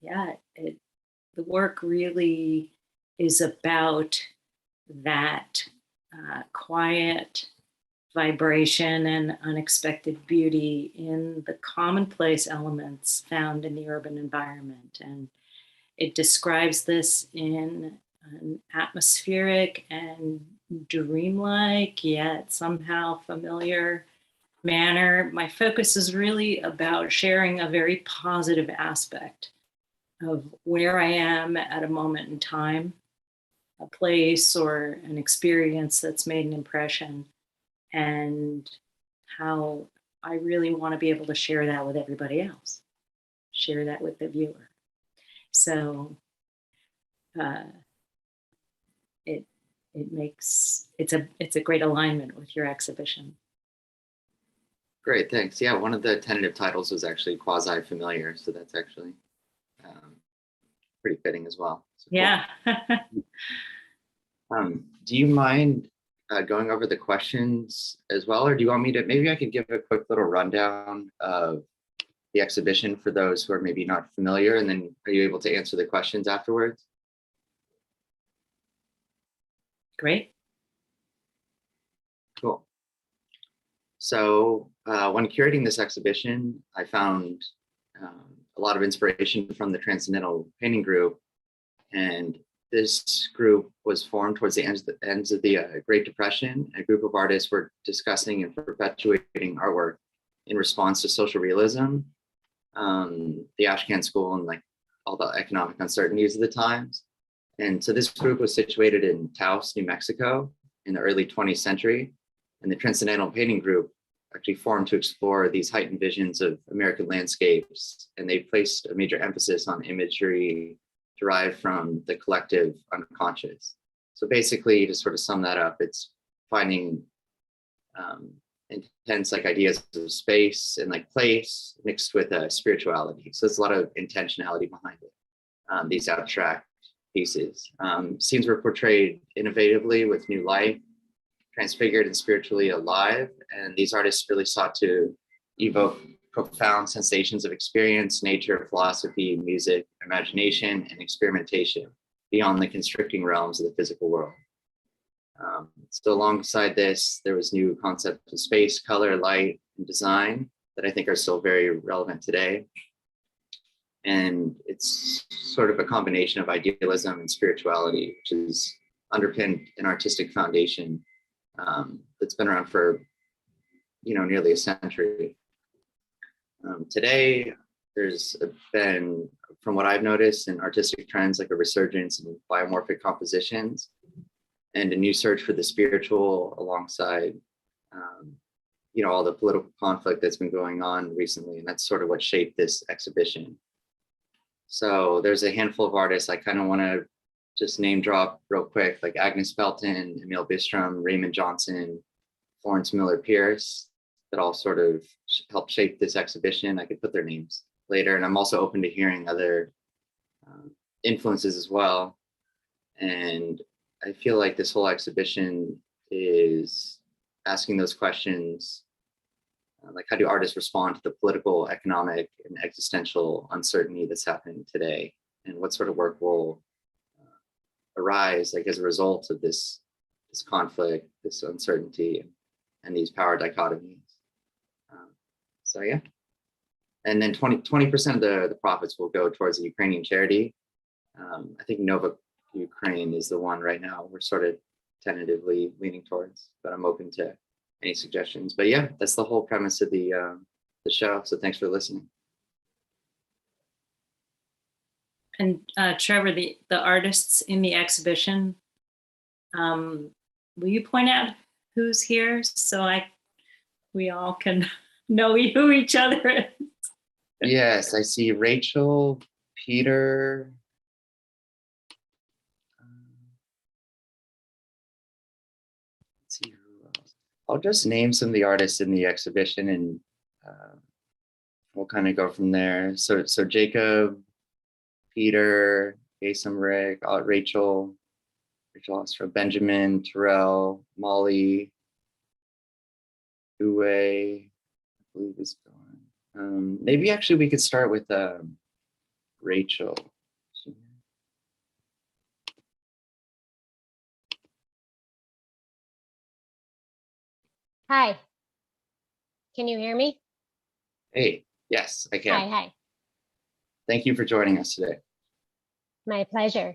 yeah, the work really is about that quiet vibration and unexpected beauty in the commonplace elements found in the urban environment. And it describes this in an atmospheric and dreamlike, yet somehow familiar manner. My focus is really about sharing a very positive aspect of where I am at a moment in time, a place or an experience that's made an impression, and how I really want to be able to share that with everybody else, share that with the viewer. So uh, it it's a great alignment with your exhibition. Great, thanks. Yeah, one of the tentative titles was actually quasi-familiar, so that's actually pretty fitting as well. So yeah. Cool. Do you mind going over the questions as well, or do you want me to? Maybe I could give a quick little rundown of the exhibition for those who are maybe not familiar, and then are you able to answer the questions afterwards? Great. Cool. So when curating this exhibition, I found a lot of inspiration from the Transcendental Painting Group. And this group was formed towards the ends of the Great Depression. A group of artists were discussing and perpetuating artwork in response to social realism, the Ashcan School, and like all the economic uncertainties of the times. And so this group was situated in Taos, New Mexico in the early 20th century. And the Transcendental Painting Group actually formed to explore these heightened visions of American landscapes. And they placed a major emphasis on imagery derived from the collective unconscious. So basically, to sort of sum that up, it's finding intense like ideas of space and like place mixed with spirituality. So there's a lot of intentionality behind it. These abstract pieces. Scenes were portrayed innovatively with new light, transfigured and spiritually alive. And these artists really sought to evoke profound sensations of experience, nature, philosophy, music, imagination, and experimentation beyond the constricting realms of the physical world. So alongside this, there was new concepts of space, color, light, and design that I think are still very relevant today. And it's sort of a combination of idealism and spirituality, which is underpinned an artistic foundation that's been around for, nearly a century. Today, there's been, from what I've noticed, in artistic trends like a resurgence in biomorphic compositions and a new search for the spiritual alongside, all the political conflict that's been going on recently. And that's sort of what shaped this exhibition. So there's a handful of artists I kind of want to just name drop real quick, like Agnes Belton, Emil Bistrom, Raymond Johnson, Florence Miller Pierce, that all sort of helped shape this exhibition. I could put their names later. And I'm also open to hearing other influences as well. And I feel like this whole exhibition is asking those questions, like how do artists respond to the political, economic, and existential uncertainty that's happening today? And what sort of work will arise like as a result of this conflict, this uncertainty, and these power dichotomies. So yeah. And then 20% of the profits will go towards a Ukrainian charity. I think Nova Ukraine is the one right now we're sort of tentatively leaning towards, but I'm open to any suggestions. But yeah, that's the whole premise of the show. So thanks for listening. And Trevor, the artists in the exhibition, will you point out who's here so we all can know who each other is? Yes, I see Rachel, Peter. Let's see who else. I'll just name some of the artists in the exhibition, and we'll kind of go from there. So Jacob, Peter, Asim Rick, Rachel Ostro, Benjamin, Terrell, Molly, Uwe, I believe is gone. Maybe actually we could start with Rachel. Hi, can you hear me? Hey, yes, I can. Hi. Thank you for joining us today. My pleasure.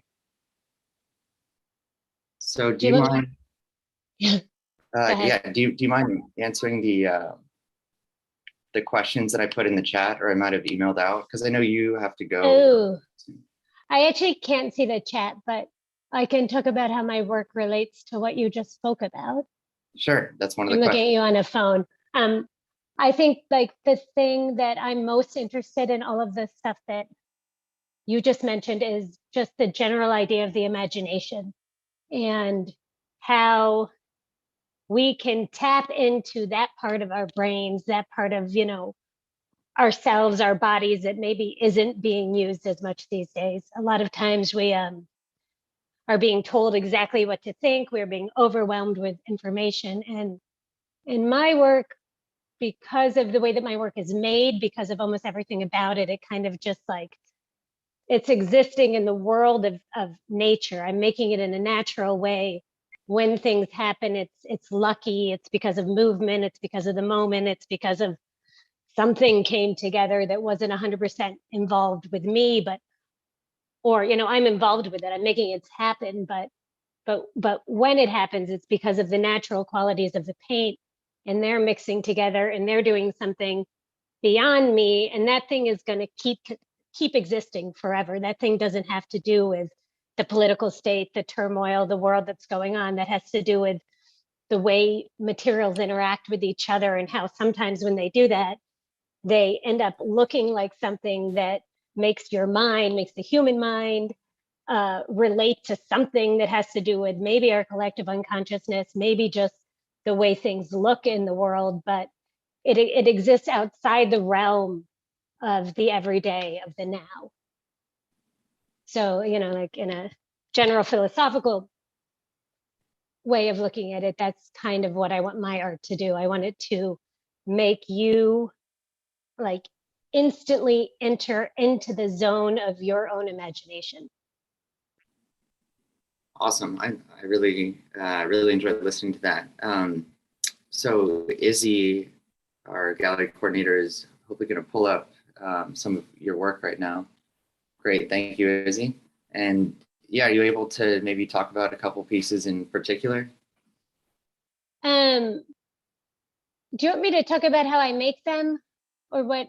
So do you mind? Go ahead. Yeah, do you mind answering the questions that I put in the chat, or I might have emailed out? Because I know you have to go. Oh, I actually can't see the chat, but I can talk about how my work relates to what you just spoke about. Sure, that's one of I'm the looking questions. at you on a phone. I think like the thing that I'm most interested in all of the stuff that you just mentioned is just the general idea of the imagination and how we can tap into that part of our brains, that part of, ourselves, our bodies that maybe isn't being used as much these days. A lot of times we are being told exactly what to think. We're being overwhelmed with information. And in my work, because of the way that my work is made, because of almost everything about it, it kind of just like it's existing in the world of nature. I'm making it in a natural way. When things happen, it's lucky. It's because of movement. It's because of the moment. It's because of something came together that wasn't 100% involved with me, or I'm involved with it. I'm making it happen, but when it happens, it's because of the natural qualities of the paint, and they're mixing together, and they're doing something beyond me, and that thing is going to keep existing forever. That thing doesn't have to do with the political state, the turmoil, the world that's going on. That has to do with the way materials interact with each other, and how sometimes when they do that, they end up looking like something that makes the human mind relate to something that has to do with maybe our collective unconsciousness, maybe just the way things look in the world, but it exists outside the realm of the everyday, of the now. So, like in a general philosophical way of looking at it, that's kind of what I want my art to do. I want it to make you like instantly enter into the zone of your own imagination. Awesome. I really really enjoyed listening to that. So Izzy, our gallery coordinator, is hopefully going to pull up some of your work right now. Great, thank you, Izzy. And yeah, are you able to maybe talk about a couple pieces in particular? Do you want me to talk about how I make them, or what?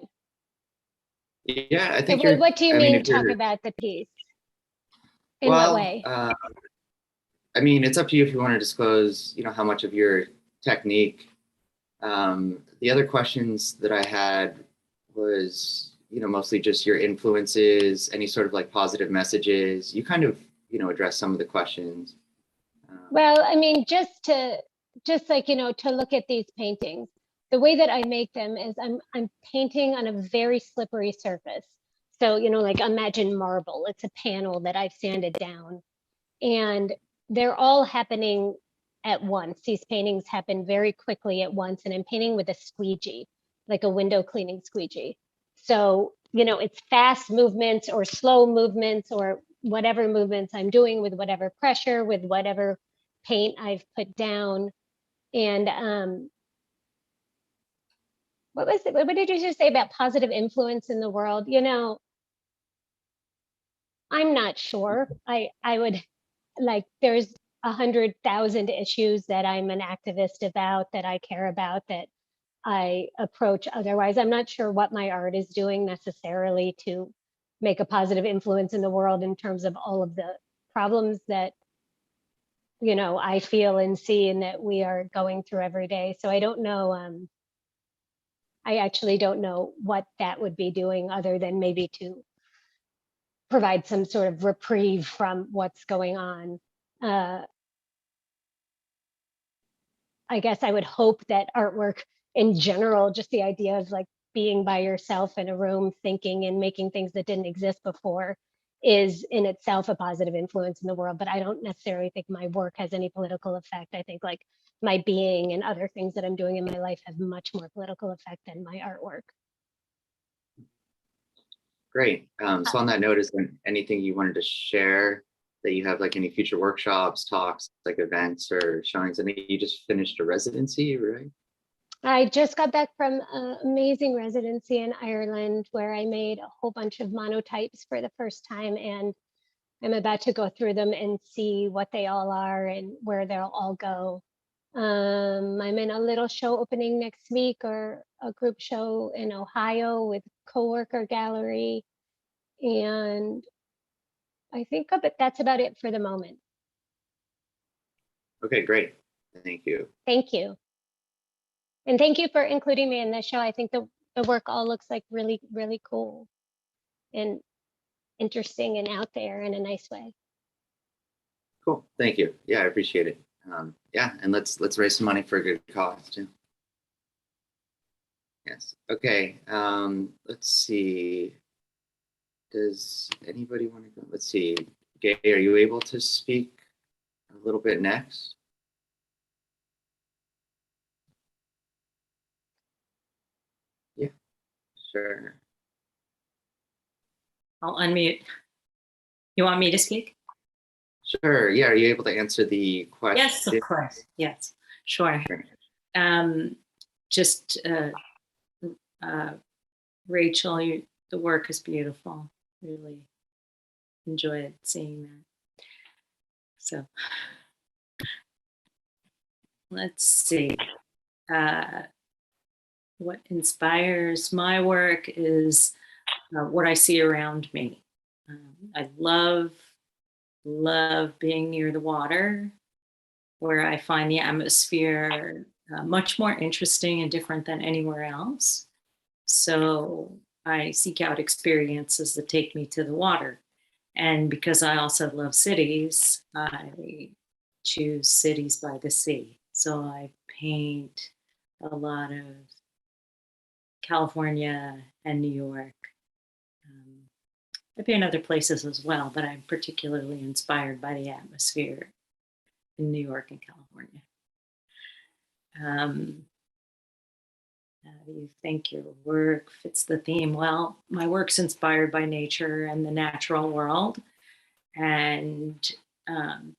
Yeah, I think What do you mean, if talk you're, about the piece? In what well, way? I mean, it's up to you if you want to disclose, how much of your technique. The other questions that I had was, mostly just your influences, any sort of like positive messages. You kind of, address some of the questions. Well, I mean, just like, to look at these paintings, the way that I make them is I'm painting on a very slippery surface. So, like imagine marble, it's a panel that I've sanded down, and they're all happening at once. These paintings happen very quickly at once, and I'm painting with a squeegee, like a window cleaning squeegee. So, it's fast movements or slow movements or whatever movements I'm doing with whatever pressure, with whatever paint I've put down. And what was it? What did you just say about positive influence in the world? I'm not sure. I would like there's 100,000 issues that I'm an activist about, that I care about, that I approach otherwise. I'm not sure what my art is doing necessarily to make a positive influence in the world in terms of all of the problems that I feel and see and that we are going through every day. So I don't know. I actually don't know what that would be doing other than maybe to provide some sort of reprieve from what's going on. I guess I would hope that artwork in general, just the idea of like being by yourself in a room thinking and making things that didn't exist before, is in itself a positive influence in the world. But I don't necessarily think my work has any political effect. I think like my being and other things that I'm doing in my life have much more political effect than my artwork. Great. So on that note, is there anything you wanted to share that you have, like any future workshops, talks, like events or showings? I think you just finished a residency, right? I just got back from an amazing residency in Ireland where I made a whole bunch of monotypes for the first time, and I'm about to go through them and see what they all are and where they'll all go. I'm in a little show opening next week, or a group show in Ohio with Coworker Gallery. And I think that's about it for the moment. Okay, great. Thank you. Thank you. And thank you for including me in this show. I think the work all looks like really, really cool and interesting and out there in a nice way. Cool. Thank you. Yeah, I appreciate it. Yeah, and let's raise some money for a good cause too. Yes. Okay. Let's see. Does anybody want to go? Let's see. Gay, are you able to speak a little bit next? Yeah, sure. I'll unmute. You want me to speak? Sure. Yeah. Are you able to answer the question? Yes, of course. Yes, sure. Just Rachel, the work is beautiful. Really enjoyed seeing that. So let's see. What inspires my work is what I see around me. I love being near the water, where I find the atmosphere much more interesting and different than anywhere else. So I seek out experiences that take me to the water. And because I also love cities, I choose cities by the sea. So I paint a lot of California and New York. I paint other places as well, but I'm particularly inspired by the atmosphere in New York and California. How do you think your work fits the theme? Well, my work's inspired by nature and the natural world, and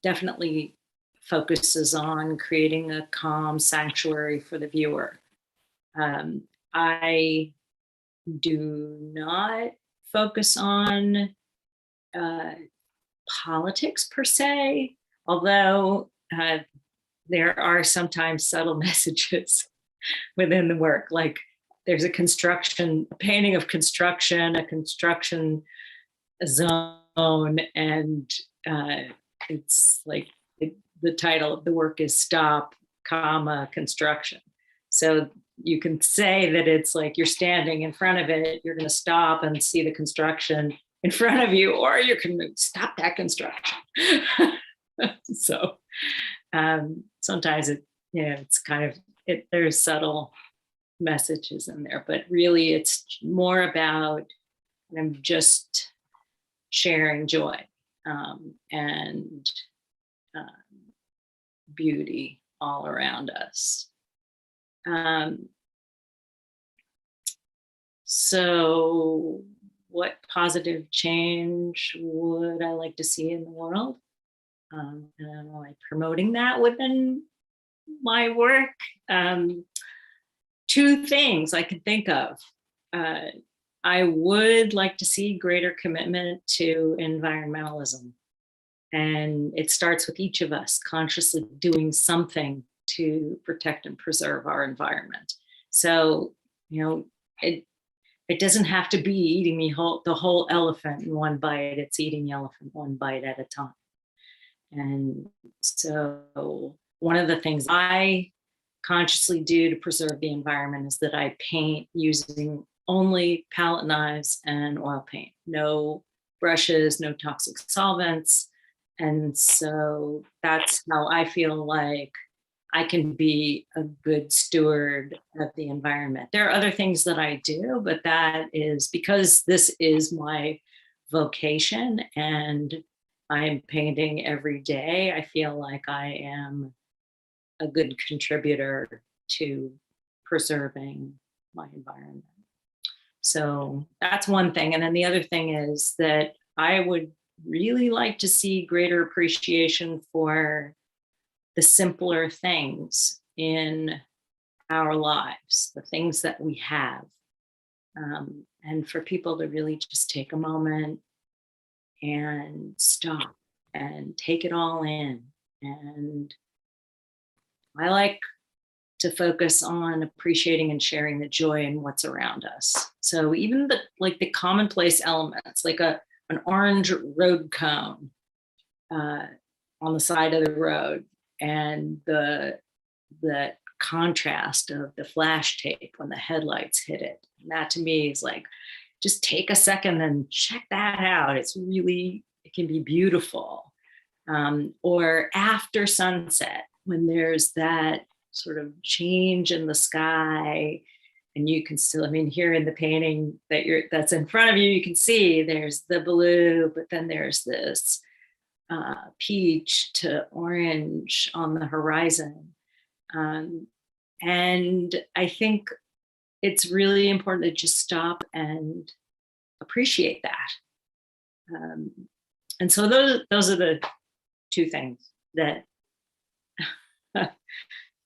definitely focuses on creating a calm sanctuary for the viewer. I do not focus on politics per se, although there are sometimes subtle messages within the work. Like there's a painting of construction, a construction zone, and it's like the title of the work is Stop, Construction. So you can say that it's like you're standing in front of it, you're going to stop and see the construction in front of you, or you can stop that construction. So sometimes it's kind of, there's subtle messages in there, but really it's more about I'm just sharing joy and beauty all around us. So what positive change would I like to see in the world? And I'm like promoting that within my work. Two things I can think of. I would like to see greater commitment to environmentalism. And it starts with each of us consciously doing something to protect and preserve our environment. So, it doesn't have to be eating the whole elephant in one bite. It's eating the elephant one bite at a time. And so one of the things I consciously do to preserve the environment is that I paint using only palette knives and oil paint, no brushes, no toxic solvents. And so that's how I feel like I can be a good steward of the environment. There are other things that I do, but that is because this is my vocation and I'm painting every day. I feel like I am a good contributor to preserving my environment. So that's one thing. And then the other thing is that I would really like to see greater appreciation for the simpler things in our lives, the things that we have. And for people to really just take a moment and stop and take it all in. And I like to focus on appreciating and sharing the joy in what's around us. So even the commonplace elements, like an orange road cone on the side of the road, and the contrast of the flash tape when the headlights hit it. And that to me is like, just take a second and check that out. It can be beautiful. Or after sunset, when there's that sort of change in the sky, and you can still, here in the painting that's in front of you, you can see there's the blue, but then there's this peach to orange on the horizon. And I think it's really important to just stop and appreciate that. And so those are the two things that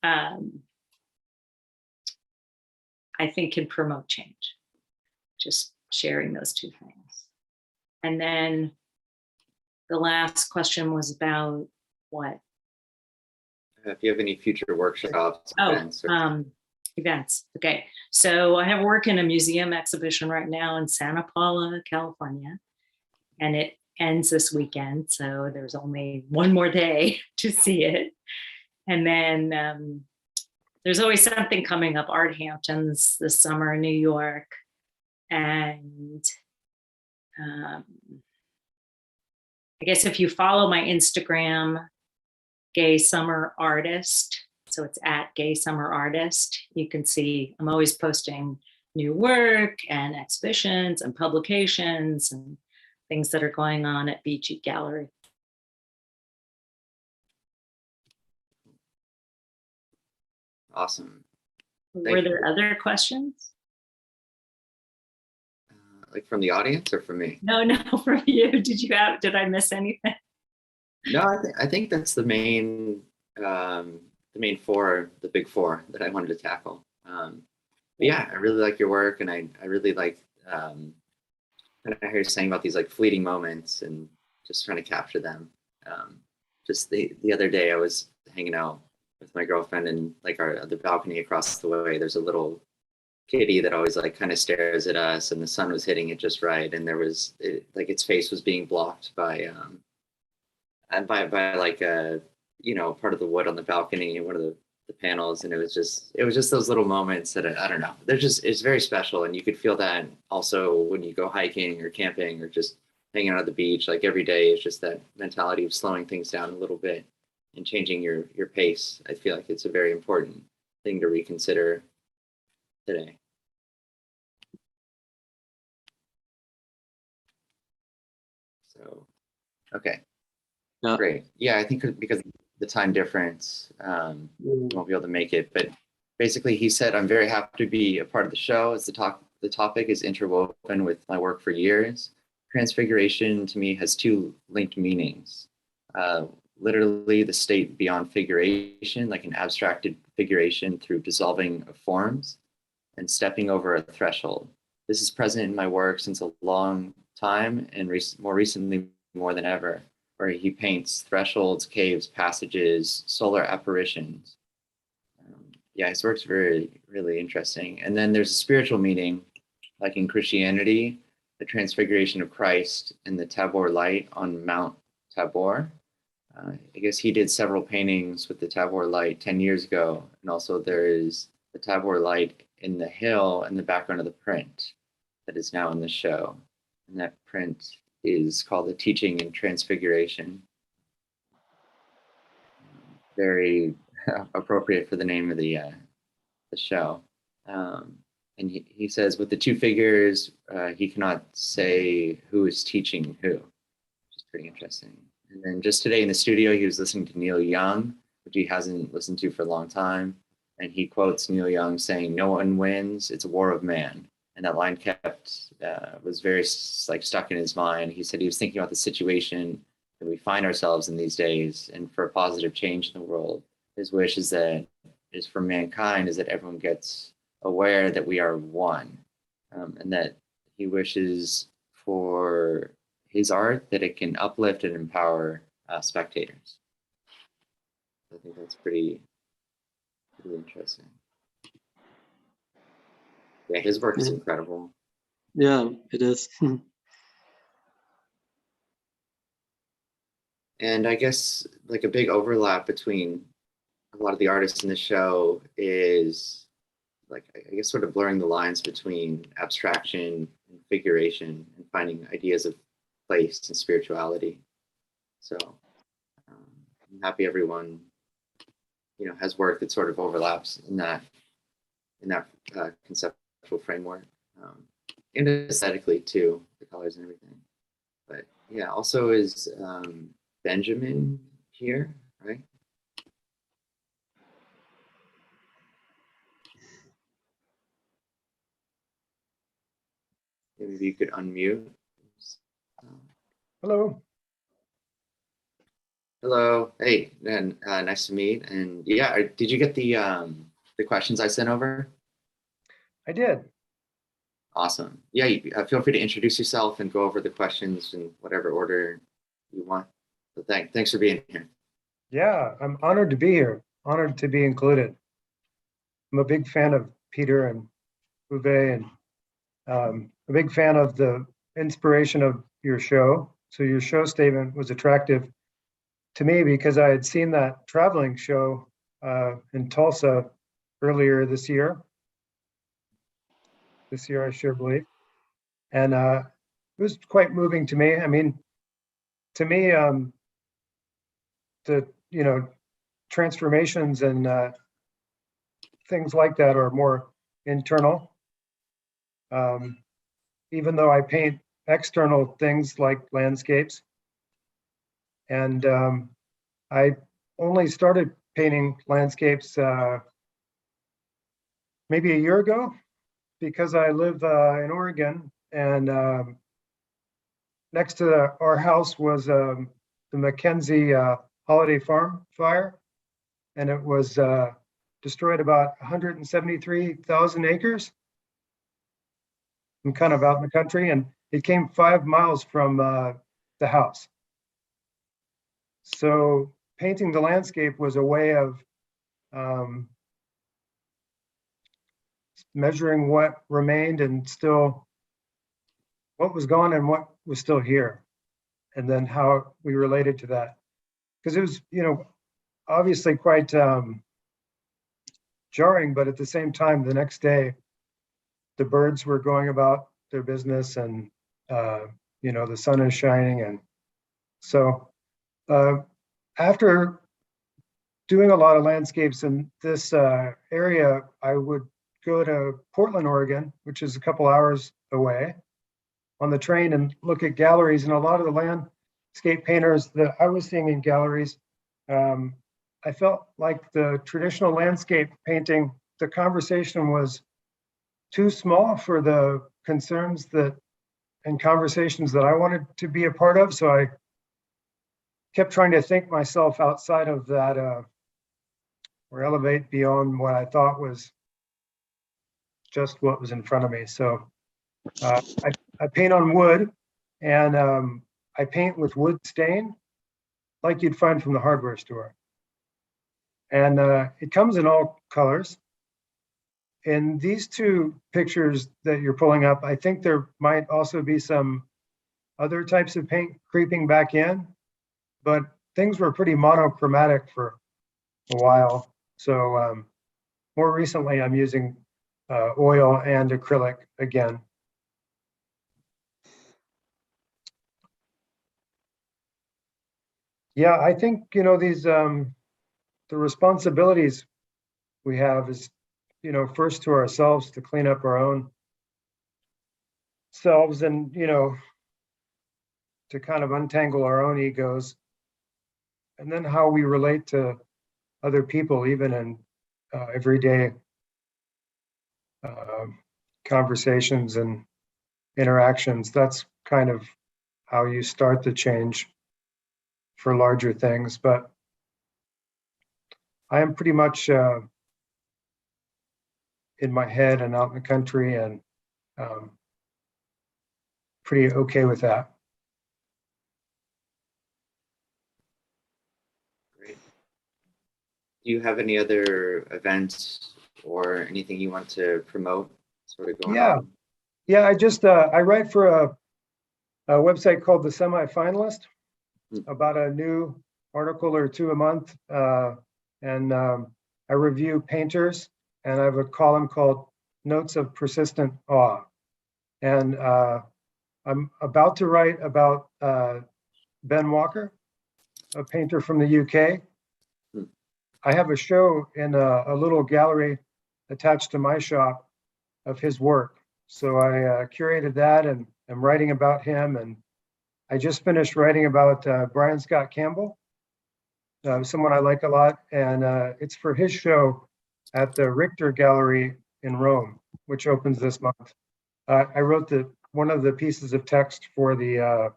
I think can promote change, just sharing those two things. And then the last question was about what? If you have any future workshops, events. Okay. So I have work in a museum exhibition right now in Santa Paula, California, and it ends this weekend. So there's only one more day to see it. And then there's always something coming up, Art Hamptons this summer in New York. And I guess if you follow my Instagram, Gay Summer Artist, so it's at Gay Summer Artist, you can see I'm always posting new work and exhibitions and publications and things that are going on at Beachy Gallery. Awesome. Were there other questions? Like from the audience or from me? No, from you. Did I miss anything? No, I think that's the main four, the big four that I wanted to tackle. But yeah, I really like your work, and I really like and I hear you saying about these like fleeting moments and just trying to capture them. Just the other day, I was hanging out with my girlfriend, and like the balcony across the way, there's a little kitty that always like kind of stares at us, and the sun was hitting it just right, and there was like its face was being blocked by like part of the wood on the balcony, one of the panels, and it was just those little moments that I don't know, it's very special. And you could feel that also when you go hiking or camping or just hanging out at the beach. Like every day is just that mentality of slowing things down a little bit and changing your pace. I feel like it's a very important thing to reconsider today. So okay. Great. Yeah, I think because of the time difference, we won't be able to make it. But basically, he said, "I'm very happy to be a part of the show, as the topic is interwoven with my work for years. Transfiguration to me has two linked meanings. Literally, the state beyond figuration, like an abstracted figuration through dissolving of forms and stepping over a threshold. This is present in my work since a long time, and more recently, more than ever, where he paints thresholds, caves, passages, solar apparitions. Yeah, his work's very, really interesting. And then there's a spiritual meaning, like in Christianity, the transfiguration of Christ and the Tabor light on Mount Tabor. I guess he did several paintings with the Tabor light 10 years ago. And also there is the Tabor light in the hill in the background of the print that is now in the show. And that print is called The Teaching in Transfiguration. Very appropriate for the name of the show. And he says, with the two figures, he cannot say who is teaching who, which is pretty interesting. And then just today in the studio, he was listening to Neil Young, which he hasn't listened to for a long time. And he quotes Neil Young saying, "No one wins, it's a war of man." and that line kept was very like stuck in his mind. He said he was thinking about the situation that we find ourselves in these days, and for a positive change in the world. His wish is for mankind is that everyone gets aware that we are one, and that he wishes for his art that it can uplift and empower spectators. I think that's pretty interesting. Yeah, his work is incredible. Yeah, it is. And I guess like a big overlap between a lot of the artists in the show is like, I guess, sort of blurring the lines between abstraction and figuration and finding ideas of place and spirituality. So I'm happy everyone, has work that sort of overlaps in that conceptual framework, and aesthetically too, the colors and everything. But yeah, also is Benjamin here, right? Maybe you could unmute. Hello. Hello. Hey, and nice to meet. And yeah, did you get the questions I sent over? I did. Awesome. Yeah, feel free to introduce yourself and go over the questions in whatever order you want. So thanks for being here. Yeah, I'm honored to be here. Honored to be included. I'm a big fan of Peter and Uwe, and a big fan of the inspiration of your show. So your show statement was attractive to me because I had seen that traveling show in Tulsa earlier this year. I sure believe. And it was quite moving to me. I mean, to me, the transformations and things like that are more internal. Even though I paint external things like landscapes, and I only started painting landscapes maybe a year ago because I live in Oregon, and next to our house was the Mackenzie Holiday Farm fire, and it was destroyed about 173,000 acres. I'm kind of out in the country, and it came 5 miles from the house. So painting the landscape was a way of measuring what remained and still what was gone and what was still here, and then how we related to that. Because it was, obviously quite jarring, but at the same time, the next day, the birds were going about their business, and the sun is shining. And so after doing a lot of landscapes in this area, I would go to Portland, Oregon, which is a couple hours away, on the train and look at galleries. And a lot of the landscape painters that I was seeing in galleries, I felt like the traditional landscape painting, the conversation was too small for the concerns and conversations that I wanted to be a part of. So I kept trying to think myself outside of that, or elevate beyond what I thought was just what was in front of me. So I paint on wood, and I paint with wood stain like you'd find from the hardware store. And it comes in all colors. In these two pictures that you're pulling up, I think there might also be some other types of paint creeping back in, but things were pretty monochromatic for a while. So more recently, I'm using oil and acrylic again. Yeah, I think, these, the responsibilities we have is, first to ourselves, to clean up our own selves, and, to kind of untangle our own egos, and then how we relate to other people, even in everyday conversations and interactions. That's kind of how you start the change for larger things. But I am pretty much in my head and out in the country, and pretty okay with that. Great. Do you have any other events or anything you want to promote sort of going on? Yeah, I just I write for a website called The Semi-Finalist about a new article or two a month, and I review painters, and I have a column called Notes of Persistent Awe, and I'm about to write about Ben Walker, a painter from the UK. I have a show in a little gallery attached to my shop of his work. So I curated that, and I'm writing about him. And I just finished writing about Brian Scott Campbell, someone I like a lot. And it's for his show at the Richter Gallery in Rome, which opens this month. I wrote one of the pieces of text for the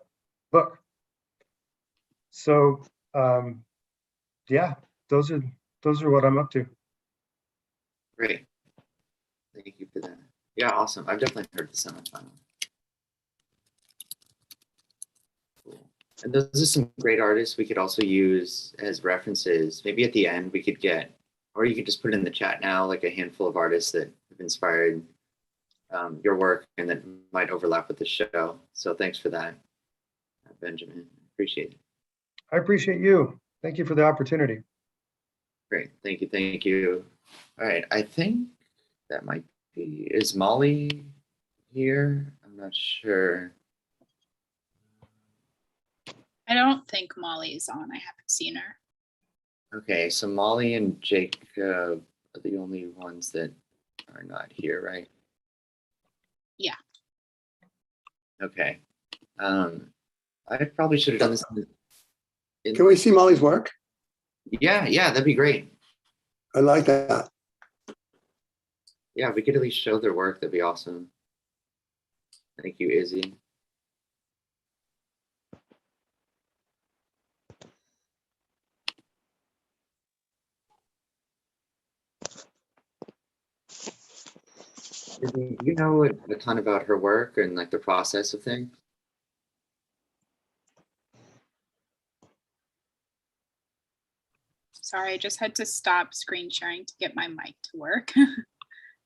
book. So yeah, those are what I'm up to. Great. Thank you for that. Yeah, awesome. I've definitely heard the semifinal. Cool. And those are some great artists we could also use as references. Maybe at the end we could get, or you could just put it in the chat now, like a handful of artists that have inspired your work and that might overlap with the show. So thanks for that, Benjamin. Appreciate it. I appreciate you. Thank you for the opportunity. Great. Thank you. Thank you. All right. I think that might be, is Molly here? I'm not sure. I don't think Molly is on. I haven't seen her. Okay. So Molly and Jake are the only ones that are not here, right? Yeah. Okay. I probably should have done this. Can we see Molly's work? Yeah, that'd be great. I like that. Yeah, if we could at least show their work, that'd be awesome. Thank you, Izzy. Izzy, do you know a ton about her work and like the process of things? Sorry, I just had to stop screen sharing to get my mic to work.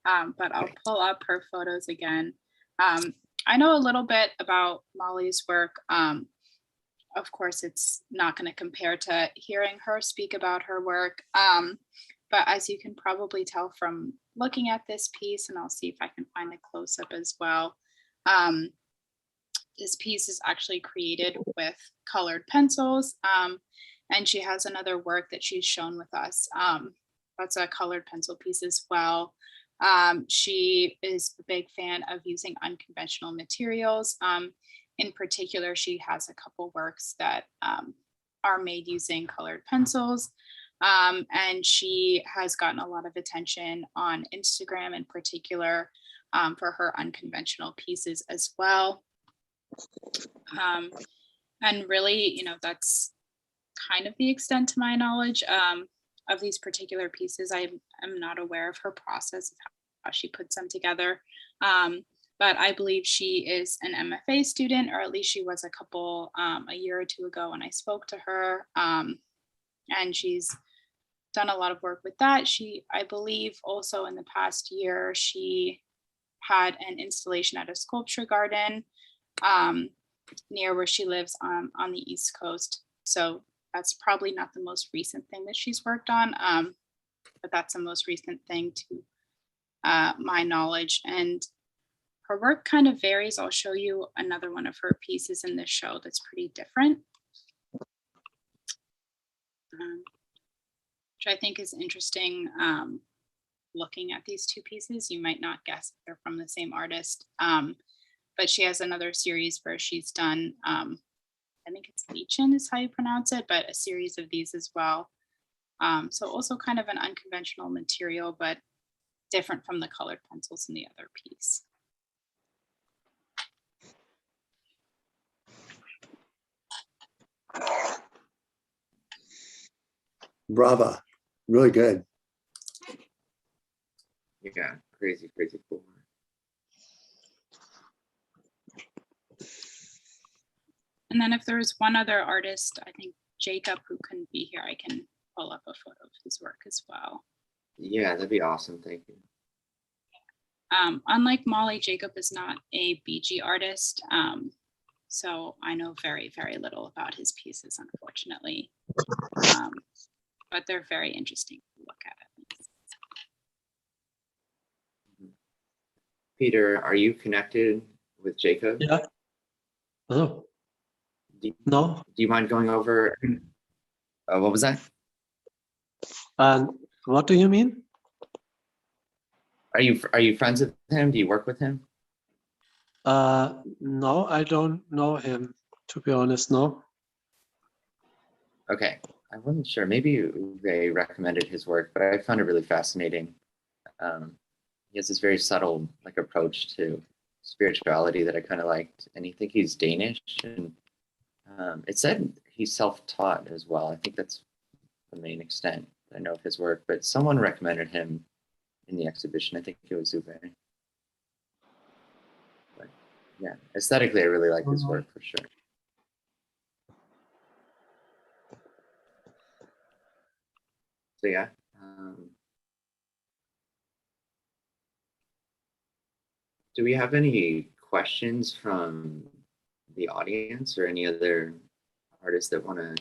But I'll pull up her photos again. I know a little bit about Molly's work. Of course, it's not going to compare to hearing her speak about her work. But as you can probably tell from looking at this piece, and I'll see if I can find a close-up as well. This piece is actually created with colored pencils. And she has another work that she's shown with us. That's a colored pencil piece as well. She is a big fan of using unconventional materials. In particular, she has a couple works that are made using colored pencils. And she has gotten a lot of attention on Instagram in particular for her unconventional pieces as well. And really, that's kind of the extent to my knowledge of these particular pieces. I am not aware of her process of how she puts them together. But I believe she is an MFA student, or at least she was a year or two ago when I spoke to her. And she's done a lot of work with that. I believe also in the past year, she had an installation at a sculpture garden near where she lives on the East Coast. So that's probably not the most recent thing that she's worked on, but that's the most recent thing to my knowledge. And her work kind of varies. I'll show you another one of her pieces in this show that's pretty different, which I think is interesting. Looking at these two pieces, you might not guess they're from the same artist, but she has another series where she's done, I think it's lichen is how you pronounce it, but a series of these as well. So also kind of an unconventional material, but different from the colored pencils in the other piece. Brava. Really good. Yeah, crazy, crazy cool. And then if there's one other artist, I think Jacob, who couldn't be here, I can pull up a photo of his work as well. Yeah, that'd be awesome. Thank you. Unlike Molly, Jacob is not a BG artist. So I know very, very little about his pieces, unfortunately. But they're very interesting to look at. Peter, are you connected with Jacob? Yeah. Oh, Do no. you mind going over? What was that? And what do you mean? Are you friends with him? Do you work with him? No, I don't know him, to be honest, no. Okay, I wasn't sure. Maybe they recommended his work, but I found it really fascinating. He has this very subtle like approach to spirituality that I kind of liked, and I think he's Danish, and it said he's self-taught as well. I think that's the main extent I know of his work, but someone recommended him in the exhibition. I think it was Zube. But yeah, aesthetically, I really like his work for sure. So yeah. Do we have any questions from the audience or any other artists that want to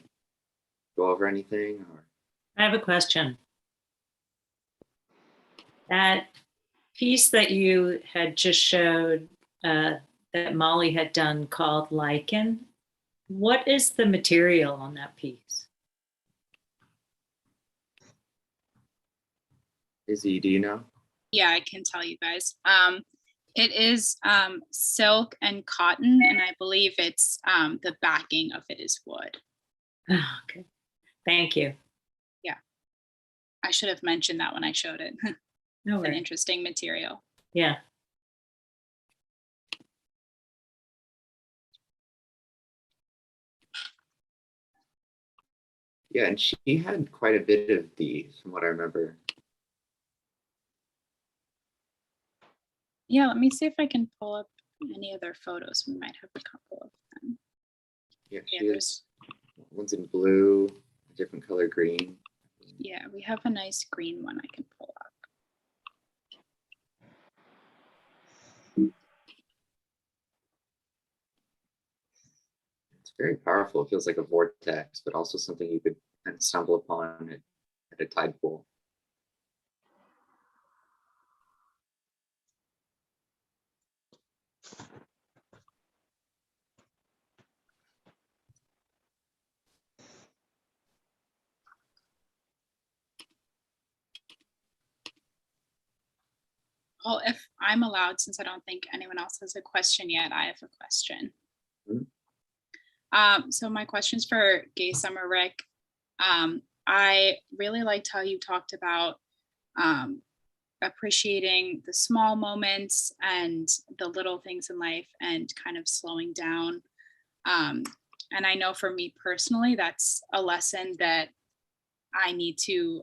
go over anything? Or I have a question. That piece that you had just showed that Molly had done called Lichen, what is the material on that piece? Izzy, do you know? Yeah, I can tell you guys. It is silk and cotton, and I believe it's the backing of it is wood. Oh, okay, thank you. Yeah, I should have mentioned that when I showed it. No It's an worries. interesting material. Yeah. Yeah, and she had quite a bit of these from what I remember. Yeah, let me see if I can pull up any other photos. We might have a couple of them. Yeah, Yeah, she has one's in blue, a different color green. Yeah, we have a nice green one I can pull up. It's very powerful. It feels like a vortex, but also something you could kind of stumble upon at a tide pool. Well, if I'm allowed, since I don't think anyone else has a question yet, I have a question. So my question's for Gay Summer Rick. I really liked how you talked about appreciating the small moments and the little things in life and kind of slowing down. And I know for me personally, that's a lesson that I need to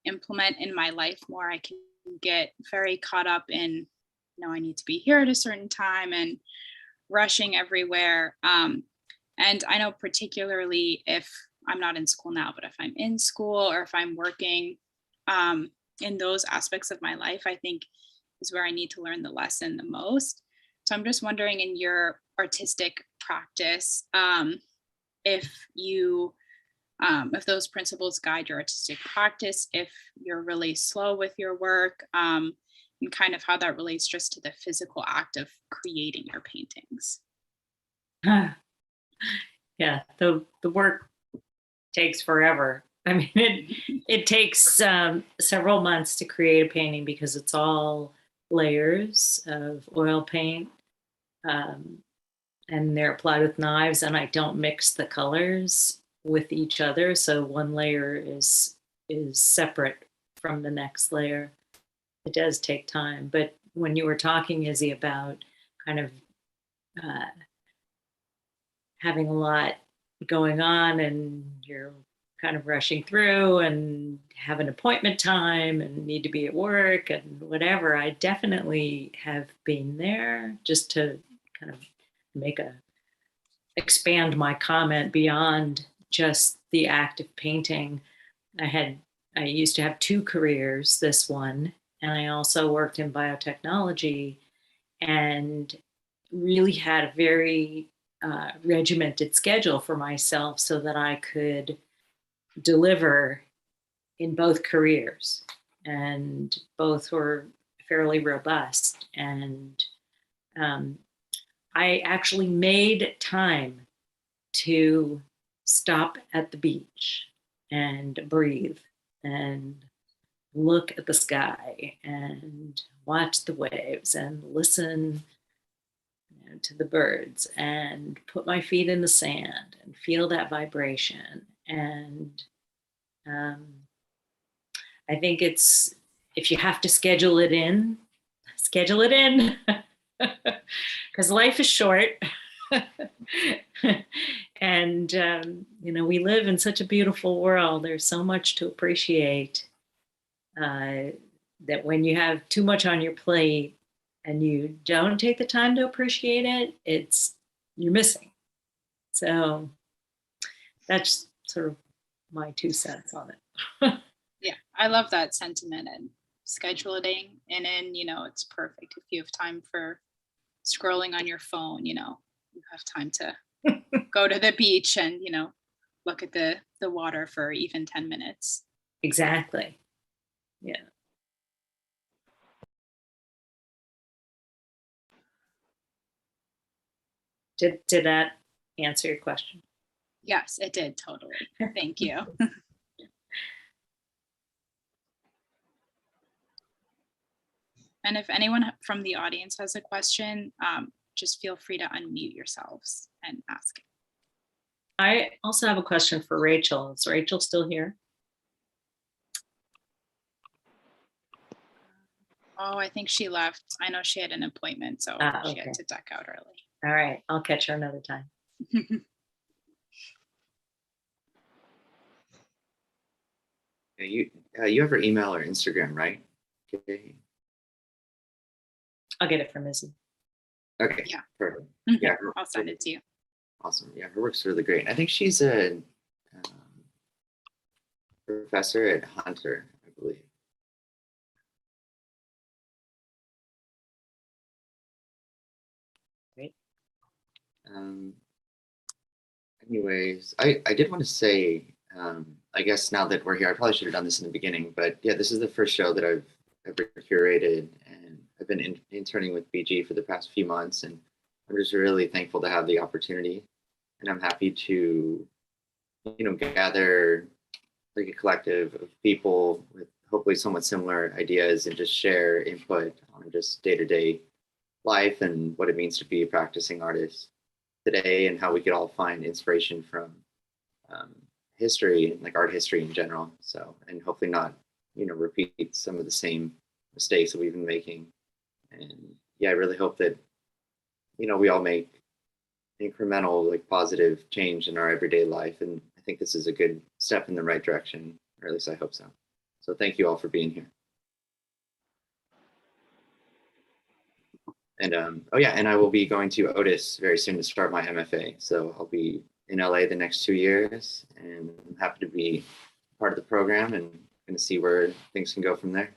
implement in my life more. I can get very caught up in, I need to be here at a certain time and rushing everywhere. And I know particularly if I'm not in school now, but if I'm in school or if I'm working, in those aspects of my life, I think is where I need to learn the lesson the most. So I'm just wondering, in your artistic practice, if those principles guide your artistic practice, if you're really slow with your work, and kind of how that relates just to the physical act of creating your paintings. Yeah, the work takes forever. I mean, it takes several months to create a painting because it's all layers of oil paint, and they're applied with knives, and I don't mix the colors with each other, so one layer is separate from the next layer. It does take time, but when you were talking, Izzy, about kind of having a lot going on and you're kind of rushing through and have an appointment time and need to be at work and whatever, I definitely have been there. Just to kind of expand my comment beyond just the act of painting. I used to have 2 careers, this one, and I also worked in biotechnology, and really had a very regimented schedule for myself so that I could deliver in both careers, and both were fairly robust. And I actually made time to stop at the beach and breathe and look at the sky and watch the waves and listen, to the birds and put my feet in the sand and feel that vibration. And I think it's, if you have to schedule it in, because life is short. And, we live in such a beautiful world. There's so much to appreciate, that when you have too much on your plate and you don't take the time to appreciate it, you're missing. So that's sort of my 2 cents on it. Yeah, I love that sentiment, and scheduling and then, it's perfect if you have time for scrolling on your phone, you have time to go to the beach and, look at the water for even 10 minutes. Exactly. Yeah. Did that answer your question? Yes, it did, totally. Thank you. And if anyone from the audience has a question, just feel free to unmute yourselves and ask. I also have a question for Rachel. Is Rachel still here? Oh, I think she left. I know she had an appointment, so she had to duck out early. All right, I'll catch her another time. You have her email or Instagram, right? Okay. I'll get it from Izzy. Okay. Yeah. Perfect. Mhm. Yeah. I'll send it to you. Awesome. Yeah, her work's really great. I think she's a professor at Hunter, I believe. Great. Anyways, I did want to say, I guess now that we're here, I probably should have done this in the beginning, but yeah, this is the first show that I've ever curated, and I've been interning with BG for the past few months, and I'm just really thankful to have the opportunity, and I'm happy to, gather like a collective of people with hopefully somewhat similar ideas and just share input on just day-to-day life and what it means to be a practicing artist today, and how we could all find inspiration from history, like art history in general. So, and hopefully not, repeat some of the same mistakes that we've been making. And yeah, I really hope that, we all make incremental, like positive change in our everyday life. And I think this is a good step in the right direction, or at least I hope so. So thank you all for being here. And and I will be going to Otis very soon to start my MFA. So I'll be in LA the next 2 years, and I'm happy to be part of the program and going to see where things can go from there.